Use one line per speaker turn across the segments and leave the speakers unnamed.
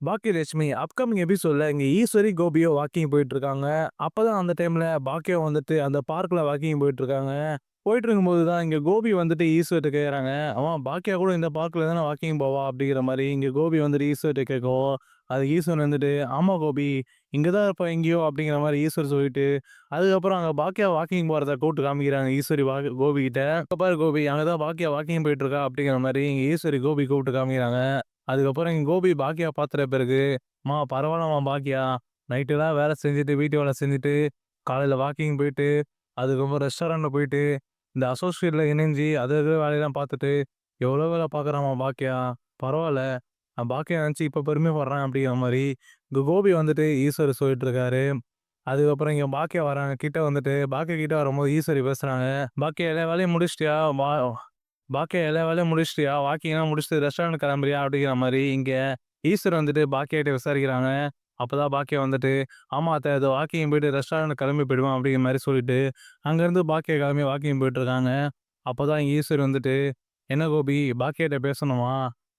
Baakiyalakshmi upcoming எபிசோட்ல இங்க Eswari, கோபியோ walking போயிட்டுருக்காங்க. அப்பதான் அந்த டைம்ல பாக்கியா வந்துட்டு அந்த பார்க்ல வாக்கிங் போயிட்டுருக்காங்க. போயிட்டுருக்கும்போது தான் இங்க கோபி வந்துட்டு ஈஸ்வர்ட்ட கேட்குறாங்க. பாக்கியா கூட இந்த பார்க்ல தானே வாக்கிங் போவா அப்படிங்கிற மாரி இங்க கோபி வந்துட்டு ஈஸ்வர்ட்ட கேட்கவும், அதுக்கு ஈஸ்வரன் வந்துட்டு, "ஆமா கோபி, இங்க தான் இருப்பா எங்கேயோ" அப்படிங்கிற மாரி ஈஸ்வர் சொல்லிட்டு, அதுக்கப்புறம் அங்க பாக்கியா வாக்கிங் போறத கூப்ட்டு காமிக்கிறாங்க ஈஸ்வரி கோபிகிட்ட. "இப்ப பாரு கோபி, அங்க தான் பாக்கியா வாக்கிங் போயிட்டுருக்கா" அப்படிங்கிற மாரி இங்க ஈஸ்வரி கோபி கூப்ட்டு காமிக்கிறாங்க. அதுக்கப்புறம் எங்க கோபி பாக்கியா பாத்துட்ட பிறகு, பரவால்லம்மா பாக்கியா. நைட்டெல்லாம் வேலை செஞ்சுட்டு, வீட்டு வேலை செஞ்சுட்டு, காலையில வாக்கிங் போயிட்டு, அதுக்கப்புறம் ரெஸ்டாரண்ட்ல போயிட்டு, இந்த அசோசியேட்ல இணைஞ்சு அது இது வேலையெல்லாம் பாத்துட்டு, எவ்வளோ வேலை பாக்குறாம்மா பாக்கியா. பரவால்ல. நான் பாக்கியா நெனச்சு இப்ப பெருமைப்படுறேன் அப்படிங்கிற மாரி, இந்த கோபி வந்துட்டு ஈஸ்வரி சொல்லிட்டு இருக்காரு. அதுக்கப்புறம் இங்க பாக்கியா வராங்க. கிட்ட வந்துட்டு பாக்கியா கிட்ட வரும்போது ஈஸ்வரி பேசுறாங்க. "பாக்கியா எல்லா வேலையும் முடிச்சிட்டியா? பாக்கியா எல்லா வேலையும் முடிச்சிட்டியா? வாக்கிங்லாம் முடிச்சுட்டு ரெஸ்டாரண்ட் கிளம்புறியா?" அப்படிங்கிற மாரி இங்க ஈஸ்வர் வந்துட்டு பாக்கியா கிட்ட விசாரிக்கிறாங்க. அப்பதான் பாக்கியா வந்துட்டு, "ஆமா அத்த, இதோ வாக்கிங் போயிட்டு ரெஸ்டாரண்ட் கிளம்பி போயிடுவேன்" அப்படிங்கிற மாரி சொல்லிட்டு, அங்கருந்து பாக்கியா கிளம்பி வாக்கிங் போயிட்டுருக்காங்க. அப்பதான் இங்க ஈஸ்வர் வந்துட்டு, "என்ன கோபி, பாக்கியாட்ட பேசணுமா?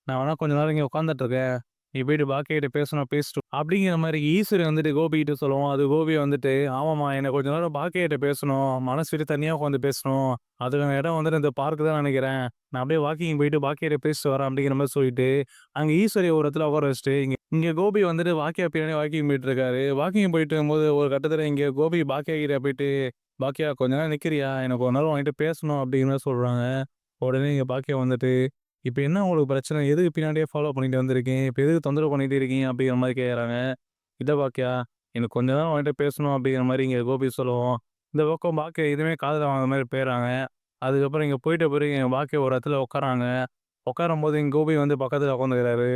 நான் வேணா கொஞ்ச நேரம் இங்க உட்காந்துட்டு இருக்கேன். நீ போயிட்டு பாக்கியாட்ட பேசணும் பேசிட்டு வா." அப்படிங்கிற மாரி ஈஸ்வரி வந்துட்டு கோபிகிட்ட சொல்லவும், அது கோபி வந்துட்டு, "ஆமாம்மா, எனக்கு கொஞ்ச நேரம் பாக்கியாட்ட பேசணும். மனசு விட்டு தனியா உட்காந்து பேசணும். அதுக்கான இடம் வந்துட்டு இந்த பார்க் தான் நெனைக்கிறேன். நான் அப்படியே வாக்கிங் போயிட்டு பாக்கியாட்ட பேசிட்டு வரேன்" அப்படிங்கிற மாரி சொல்லிட்டு, அங்க ஈஸ்வரிய ஒரு இடத்துல உட்கார வச்சுட்டு, இங்க இங்க கோபி வந்துட்டு பாக்கியா பின்னாடி வாக்கிங் போயிட்டுருக்காரு. வாக்கிங் போயிட்டு இருக்கும்போது ஒரு கட்டத்துல இங்க கோபி பாக்கியா கிட்ட போயிட்டு, "பாக்கியா கொஞ்ச நேரம் நிக்கிறியா? எனக்கு ஒரு நேரம் உன்கிட்ட பேசணும்" அப்படிங்கிற மாரி சொல்றாங்க. உடனே இங்க பாக்கியா வந்துட்டு, "இப்ப என்ன உங்களுக்கு பிரச்சனை? எதுக்கு பின்னாடியே ஃபாலோ பண்ணிட்டு வந்திருக்கீங்க? இப்ப எதுக்கு தொந்தரவு பண்ணிட்டு இருக்கீங்க?" அப்படிங்கிற மாரி கேட்கறாங்க. "இல்ல பாக்கியா, எனக்கு கொஞ்ச நேரம் உன்கிட்ட பேசணும்" அப்படிங்கிற மாரி இங்க கோபி சொல்லவும், இந்த பக்கம் பாக்கியா எதுவுமே காதுல வாங்காத மாரி போயிர்றாங்க. அதுக்கப்புறம் இங்க போயிட்ட பிறகு எங்க பாக்கியா ஒரு இடத்துல உட்கார்றாங்க. உட்காரும்போது எங்க கோபி வந்து பக்கத்துல உட்காந்துக்கிறாரு.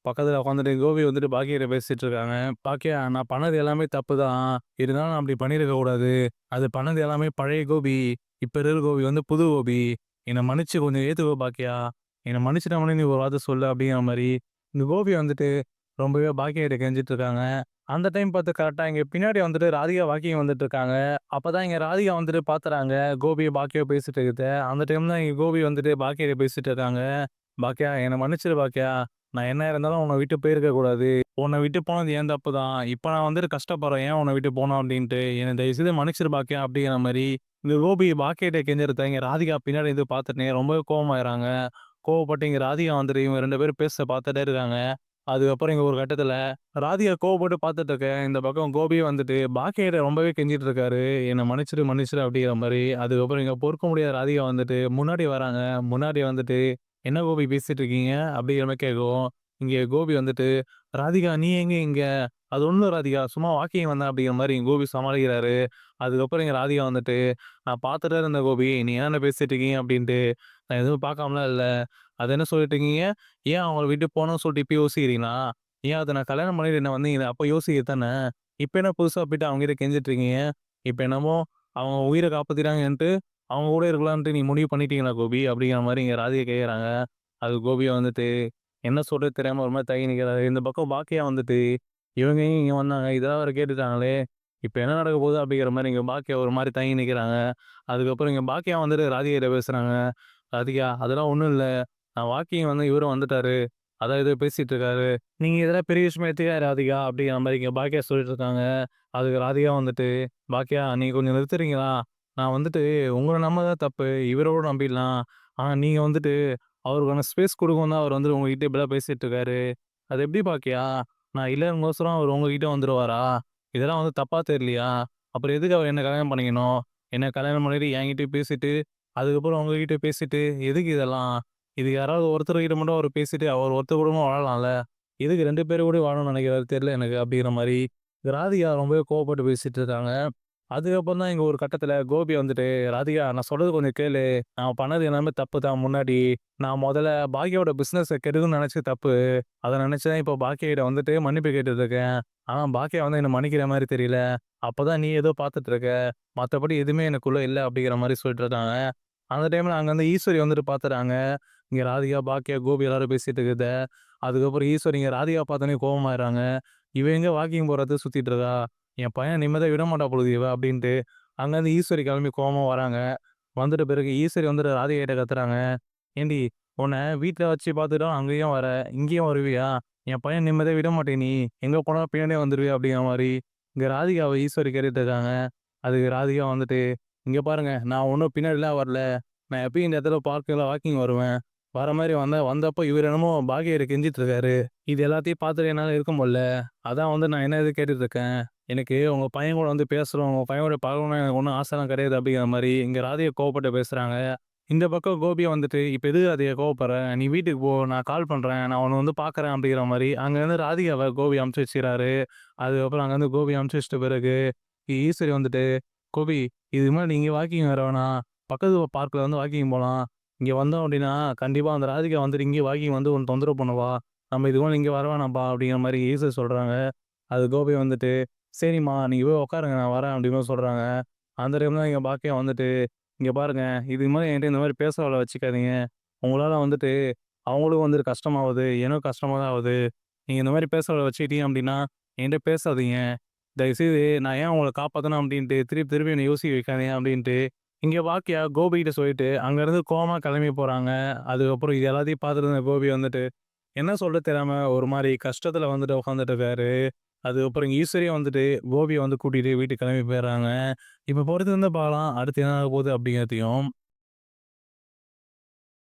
பக்கத்துல உட்காந்துட்டு கோபி வந்துட்டு பாக்கியாட்ட பேசிட்டு இருக்காங்க. "பாக்கியா, நான் பண்ணது எல்லாமே தப்பு தான். இருந்தாலும் நான் அப்படி பண்ணியிருக்க கூடாது. அது பண்ணது எல்லாமே பழைய கோபி. இப்ப இருக்கிற கோபி வந்து புது கோபி. என்ன மன்னிச்சு கொஞ்சம் ஏத்துக்கோ பாக்கியா. என்ன மன்னிச்சுட்டவனே நீ ஒரு வார்த்தை சொல்லு" அப்படிங்கிற மாரி இந்த கோபி வந்துட்டு ரொம்பவே பாக்கியா கிட்ட கெஞ்சிட்டு இருக்காங்க. அந்த டைம் பார்த்து கரெக்ட்டா இங்க பின்னாடி வந்துட்டு ராதிகா வாக்கிங் வந்துட்டு இருக்காங்க. அப்பதான் இங்க ராதிகா வந்துட்டு பாத்துறாங்க. கோபி, பாக்கியா பேசிட்டு இருக்கிறத. அந்த டைம் தான் இங்க கோபி வந்துட்டு பாக்கியா கிட்ட பேசிட்டு இருக்காங்க. "பாக்கியா, என்ன மன்னிச்சிடு பாக்கியா. நான் என்ன இருந்தாலும் உன்ன விட்டு போயிருக்க கூடாது. உன்ன விட்டு போனது என் தப்பு தான். இப்ப நான் வந்துட்டு கஷ்டப்படுறேன். ஏன் உன்ன விட்டு போனோம் அப்டின்ட்டு. என்ன தயவு செய்து மன்னிச்சிடு பாக்கியா" அப்படிங்கிற மாரி இந்த கோபி பாக்கியாட்ட கெஞ்சறத இங்க ராதிகா பின்னாடி இருந்து பாத்துட்டு ரொம்பவே கோவமாயிறாங்க. கோவப்பட்டு இங்க ராதிகா வந்துட்டு இவங்க 2 பேரும் பேசுறத பாத்துட்டே இருக்காங்க. அதுக்கப்புறம் இங்க ஒரு கட்டத்துல ராதிகா கோவப்பட்டு பாத்துட்டு இருக்க, இந்த பக்கம் கோபியும் வந்துட்டு பாக்கியாட்ட ரொம்பவே கெஞ்சிட்டு இருக்காரு. "என்ன மன்னிச்சிடு, மன்னிச்சிடு" அப்படிங்கிற மாரி. அதுக்கப்புறம் இங்க பொறுக்க முடியாத ராதிகா வந்துட்டு முன்னாடி வராங்க. முன்னாடி வந்துட்டு, "என்ன கோபி பேசிட்டு இருக்கீங்க?" அப்படிங்கிற மாரி கேட்கவும், இங்க கோபி வந்துட்டு, "ராதிகா, நீ எங்க இங்க? அது ஒண்ணும் இல்ல ராதிகா, சும்மா வாக்கிங் வந்தேன்" அப்படிங்கிற மாரி இங்க கோபி சமாளிக்கிறாரு. அதுக்கப்புறம் இங்க ராதிகா வந்துட்டு, "நான் பார்த்துட்டே இருந்தேன் கோபி, நீ என்னென்ன பேசிட்டு இருக்கீங்க" அப்படின்ட்டு. "நான் எதுவும் பார்க்காமலாம் இல்ல. அத என்ன சொல்லிட்டு இருக்கீங்க? ஏன் அவங்கள விட்டு போணும்னு சொல்லிட்டு இப்ப யோசிக்கிறீங்களா? ஏன் அத நான் கல்யாணம் பண்ணிட்டு என்ன வந்தீங்களே அப்ப யோசிக்க தானே! இப்ப என்ன புதுசா போயிட்டு அவங்ககிட்ட கெஞ்சிட்டு இருக்கீங்க? இப்ப என்னமோ அவங்க உயிர காப்பாத்திட்டாங்கன்ட்டு, அவங்க கூட இருக்கலான்ட்டு நீ முடிவு பண்ணிட்டீங்களா கோபி?" அப்படிங்கிற மாரி இங்க ராதிகா கேட்கறாங்க. அது கோபி வந்துட்டு என்ன சொல்றது தெரியாம ஒரு மாரி தயங்கி நிக்கிறாரு. இந்த பக்கம் பாக்கியா வந்துட்டு, இவங்க ஏன் இங்க வந்தாங்க? இதெல்லாம் வேற கேட்டுட்டாங்களே! இப்ப என்ன நடக்க போகுது? அப்படிங்கிற மாரி இங்க பாக்கியா ஒரு மாரி தயங்கி நிக்கிறாங்க. அதுக்கப்புறம் இங்க பாக்கியா வந்துட்டு ராதிகா கிட்ட பேசுறாங்க. "ராதிகா, அதெல்லாம் ஒண்ணும் இல்ல. நான் வாக்கிங் வந்து இவரும் வந்துட்டாரு. அதான் ஏதோ பேசிட்டு இருக்காரு. நீங்க இதெல்லாம் பெரிய விஷயமா எடுத்துக்காத ராதிகா" அப்படிங்கிற மாரி இங்க பாக்கியா சொல்லிட்டு இருக்காங்க. அதுக்கு ராதிகா வந்துட்டு, "பாக்கியா, நீங்க கொஞ்சம் நிறுத்துறீங்களா? நான் வந்துட்டு உங்கள நம்புனது தப்பு. இவர கூட நம்பிடலாம். ஆனா நீங்க வந்துட்டு அவருக்கான ஸ்பேஸ் குடுக்கவும் தான் அவர் வந்து உங்ககிட்ட இப்படிலாம் பேசிட்டு இருக்காரு. அது எப்படி பாக்கியா? நான் இல்லங்கோசரம் அவர் உங்ககிட்ட வந்துருவாரா? இதெல்லாம் வந்து தப்பா தெரியலையா? அப்புறம் எதுக்கு அவர் என்ன கல்யாணம் பண்ணிக்கணும்? என்ன கல்யாணம் பண்ணிட்டு என்கிட்டயும் பேசிட்டு, அதுக்கப்புறம் உங்ககிட்ட பேசிட்டு, எதுக்கு இதெல்லாம்? இது யாராவது ஒருத்தர்கிட்ட மட்டும் அவரு பேசிட்டு, அவர் ஒருத்தர் கூடமா வாழலாம்ல. எதுக்கு 2 பேரு கூடயும் வாழணும்னு நெனைக்கிறாரு தெரியல எனக்கு அப்படிங்கிற மாரி, ராதிகா ரொம்பவே கோவப்பட்டு பேசிட்டு இருக்காங்க. அதுக்கப்புறம் தான் இங்க ஒரு கட்டத்தில கோபி வந்துட்டு, "ராதிகா, நான் சொல்றது கொஞ்சம் கேளு. நான் பண்ணது எல்லாமே தப்பு தான் முன்னாடி. நான் மொதல்ல பாக்கியாவோட பிசினஸ கெடுக்கணும்னு நெனச்சது தப்பு. அத நெனச்சு தான் இப்போ பாக்கியா கிட்ட வந்துட்டு மன்னிப்பு கேட்டுட்டு இருக்கேன். ஆனா பாக்கியா வந்து என்ன மன்னிக்கிற மாரி தெரியல. அப்பதான் நீ ஏதோ பார்த்துட்டு இருக்க. மத்தபடி எதுவுமே எனக்குள்ள இல்ல" அப்படிங்கிற மாரி சொல்லிட்டு இருக்காங்க. அந்த டைம்ல அங்க வந்து ஈஸ்வரி வந்துட்டு பாத்துறாங்க. இங்க ராதிகா, பாக்கியா, கோபி எல்லாரும் பேசிட்டு இருக்கிறத. அதுக்கப்புறம் ஈஸ்வரி இங்க ராதிகா பார்த்தோனே கோவமாயிடுறாங்க. "இவ எங்க வாக்கிங் போறது சுத்திட்டு இருக்கா? என் பையன் நிம்மதியா விடமாட்டா போலது இவ" அப்படின்ட்டு. அங்கருந்து ஈஸ்வரி கிளம்பி கோவமா வராங்க. வந்துட்ட பிறகு ஈஸ்வரி வந்துட்டு ராதிகா கிட்ட கத்துறாங்க. "ஏன்டி, உன்ன வீட்ல வச்சு பார்த்துட்டோம் அங்கேயும் வர, இங்கேயும் வருவியா? என் பையன் நிம்மதியா விட மாட்டே நீ. எங்க போனாலும் பின்னாடியே வந்துருவியா?" அப்படிங்கிற மாரி இங்க ராதிகாவ ஈஸ்வரி கேட்டுட்டு இருக்காங்க. அதுக்கு ராதிகா வந்துட்டு, "இங்க பாருங்க நான் ஒண்ணும் பின்னாடிலாம் வரல. நான் எப்பயும் இந்த இடத்துல பார்க்ல வாக்கிங் வருவேன். வர மாரி வந்தப்போ இவரு என்னமோ பாக்கியாட்ட கெஞ்சிட்டு இருக்காரு. இது எல்லாத்தையும் பார்த்துட்டு என்னால இருக்க முடியல. அதான் வந்து நான் என்ன ஏது கேட்டுட்டு இருக்கேன். எனக்கு உங்க பையன் கூட வந்து பேசணும். உங்க பையன் கூட பழகணும்னு எனக்கு ஒண்ணும் ஆசைலாம் கிடையாது." அப்படிங்கிற மாரி இங்க ராதிகா கோவப்பட்டு பேசுறாங்க. இந்த பக்கம் கோபி வந்துட்டு, "இப்ப எதுக்கு ராதிகா கோவப்படுற? நீ வீட்டுக்கு போ. நான் கால் பண்றேன். நான் உன்ன வந்து பார்க்குறேன்." அப்படிங்கிற மாரி அங்கருந்து ராதிகாவ கோபி அனுப்பிச்சு வச்சுறாரு. அதுக்கப்புறம் அங்கருந்து கோபி அனுப்பிச்சு வச்சுட்ட பிறகு, ஈஸ்வரி வந்துட்டு, "கோபி இதுக்கு மேல நீ இங்க வாக்கிங் வர வேணாம். பக்கத்து பார்க்ல வந்து வாக்கிங் போலாம். இங்க வந்தோம் அப்படின்னா, கண்டிப்பா அந்த ராதிகா வந்துட்டு இங்கேயே வாக்கிங் வந்து உன்ன தொந்தரவு பண்ணுவா. நம்ம இதுக்கு மேல இங்க வர வேணாம்ப்பா." அப்படிங்கிற மாரி ஈஸ்வரி சொல்றாங்க. அது கோபி வந்துட்டு, "சரிம்மா நீங்க போய் உட்காருங்க. நான் வரேன்." அப்படின்னு சொல்றாங்க. அந்த டைம்ல தான் இங்க பாக்கியா வந்துட்டு, "இங்க பாருங்க, இதுக்கு மேல என்ட்ட இந்த மாரி பேச வேல வச்சுக்காதீங்க. உங்களால வந்துட்டு அவங்களுக்கும் வந்துட்டு கஷ்டமாவுது. எனக்கும் கஷ்டமா தான் ஆவுது. நீங்க இந்த மாரி பேச வேல வச்சுக்கிட்டீங்க அப்டின்னா, என்ட்ட பேசாதீங்க. தயவுசெய்து நான் ஏன் உங்கள காப்பாத்தணும் அப்டின்ட்டு திருப்பி திருப்பி என்ன யோசிக்க வைக்காதீங்க" அப்டின்ட்டு இங்க பாக்கியா கோபிகிட்ட சொல்லிட்டு அங்கருந்து கோவமா கெளம்பி போறாங்க. அதுக்கப்புறம் இது எல்லாத்தையும் பார்த்துட்டு இருந்த கோபி வந்துட்டு என்ன சொல்றது தெரியாம ஒரு மாரி கஷ்டத்துல வந்துட்டு உட்காந்துட்டு இருக்காரு. அதுக்கப்புறம் ஈஸ்வரியும் வந்துட்டு கோபிய வந்து கூட்டிட்டு வீட்டுக்கு கிளம்பி போயிடுறாங்க. இப்ப பொறுத்து வந்து பார்க்கலாம் அடுத்து என்ன ஆக போகுது அப்படிங்கிறதையும்.